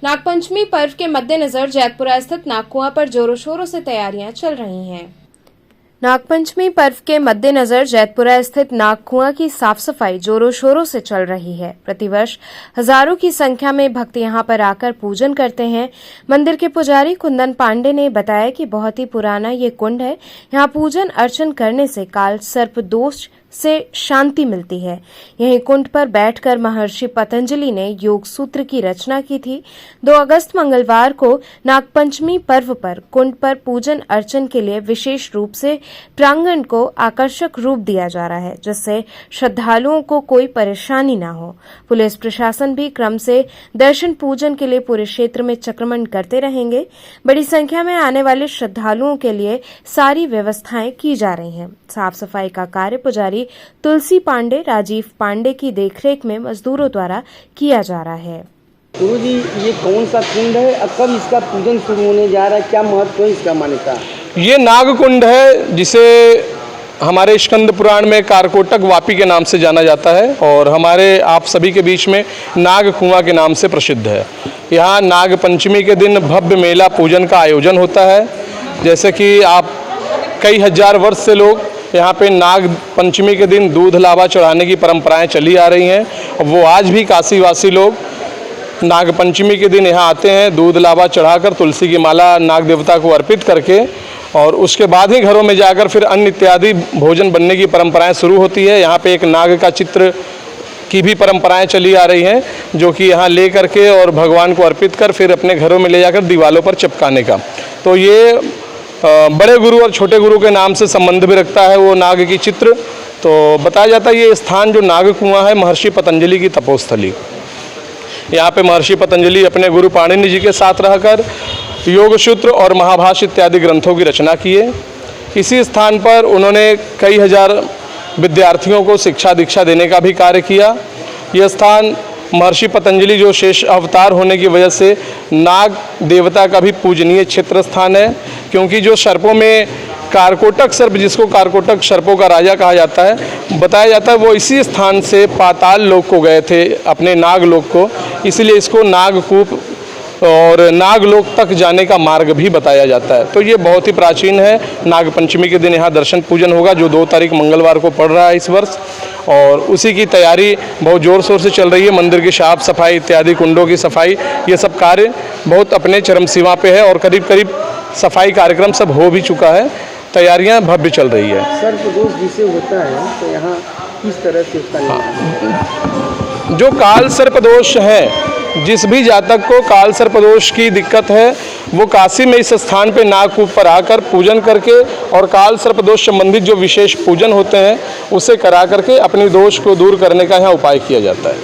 नागपंचमी पर्व के मद्देनजर जैतपुरा स्थित नागकुआं पर जोरों शोरों से तैयारियां चल रही हैं। नागपंचमी पर्व के मद्देनजर जैतपुरा स्थित नागकुआं की साफ सफाई जोरों शोरों से चल रही है। प्रतिवर्ष हजारों की संख्या में भक्त यहां पर आकर पूजन करते हैं। मंदिर के पुजारी कुंदन पांडे ने बताया कि बहुत ही पुराना ये कुंड है। यहां पूजन अर्चन करने से काल सर्प दोष से शांति मिलती है। यहीं कुंड पर बैठकर महर्षि पतंजलि ने योग सूत्र की रचना की थी। 2 अगस्त मंगलवार को नागपंचमी पर्व पर कुंड पर पूजन अर्चन के लिए विशेष रूप से प्रांगण को आकर्षक रूप दिया जा रहा है, जिससे श्रद्धालुओं को कोई परेशानी न हो। पुलिस प्रशासन भी क्रम से दर्शन पूजन के लिए पूरे क्षेत्र में चक्रमण करते रहेंगे। बड़ी संख्या में आने वाले श्रद्धालुओं के लिए सारी व्यवस्थाएं की जा रही हैं। साफ सफाई का कार्य पुजारी तुलसी पांडे, राजीव पांडे की देखरेख में मजदूरों द्वारा किया जा रहा है। गुरुजी, ये कौन सा कुंड है और कब इसका पूजन शुरू होने जा रहा है? क्या महत्व है इसका? मान्यता ये नागकुंड है, जिसे हमारे स्कंद पुराण में कारकोटक वापी के नाम से जाना जाता है और हमारे आप सभी के बीच में नागकुआं के नाम से प्रसिद्ध है। यहाँ नाग पंचमी के दिन भव्य मेला पूजन का आयोजन होता है। जैसे कि आप कई हजार वर्ष से लोग यहाँ पे नाग पंचमी के दिन दूध लावा चढ़ाने की परंपराएं चली आ रही हैं और वो आज भी काशीवासी लोग नाग पंचमी के दिन यहाँ आते हैं, दूध लावा चढ़ाकर तुलसी की माला नाग देवता को अर्पित करके और उसके बाद ही घरों में जाकर फिर अन्न इत्यादि भोजन बनने की परंपराएं शुरू होती है। यहाँ पे एक नाग का चित्र की भी परंपराएं चली आ रही हैं, जो कि यहाँ ले करके और भगवान को अर्पित कर फिर अपने घरों में ले जाकर दीवालों पर चिपकाने का। तो ये बड़े गुरु और छोटे गुरु के नाम से संबंध भी रखता है वो नाग की चित्र। तो बताया जाता है ये स्थान जो नागकुआं है महर्षि पतंजलि की तपोस्थली। यहाँ पे महर्षि पतंजलि अपने गुरु पाणिनि जी के साथ रहकर योग सूत्र और महाभाष्य इत्यादि ग्रंथों की रचना किए। इसी स्थान पर उन्होंने कई हजार विद्यार्थियों को शिक्षा दीक्षा देने का भी कार्य किया। यह स्थान महर्षि पतंजलि जो शेष अवतार होने की वजह से नाग देवता का भी पूजनीय क्षेत्र स्थान है, क्योंकि जो सर्पों में कारकोटक सर्प, जिसको कारकोटक सर्पों का राजा कहा जाता है, बताया जाता है वो इसी स्थान से पाताल लोक को गए थे, अपने नागलोक को। इसलिए इसको नागकूप और नागलोक तक जाने का मार्ग भी बताया जाता है। तो ये बहुत ही प्राचीन है। नागपंचमी के दिन यहाँ दर्शन पूजन होगा, जो 2 तारीख मंगलवार को पड़ रहा है इस वर्ष, और उसी की तैयारी बहुत ज़ोर शोर से चल रही है। मंदिर की साफ सफाई इत्यादि, कुंडों की सफाई, ये सब कार्य बहुत अपने चरम सीमा पे है और करीब करीब सफाई कार्यक्रम सब हो भी चुका है। तैयारियां भव्य चल रही है। सर्पदोष जिसे होता है तो यहाँ किस तरह से उसका जो काल सर्पदोष है, जिस भी जातक को काल सर्पदोष की दिक्कत है, वो काशी में इस स्थान पे नागकूप पर आकर पूजन करके और काल सर्पदोष संबंधित जो विशेष पूजन होते हैं उसे करा करके अपने दोष को दूर करने का यहाँ उपाय किया जाता है।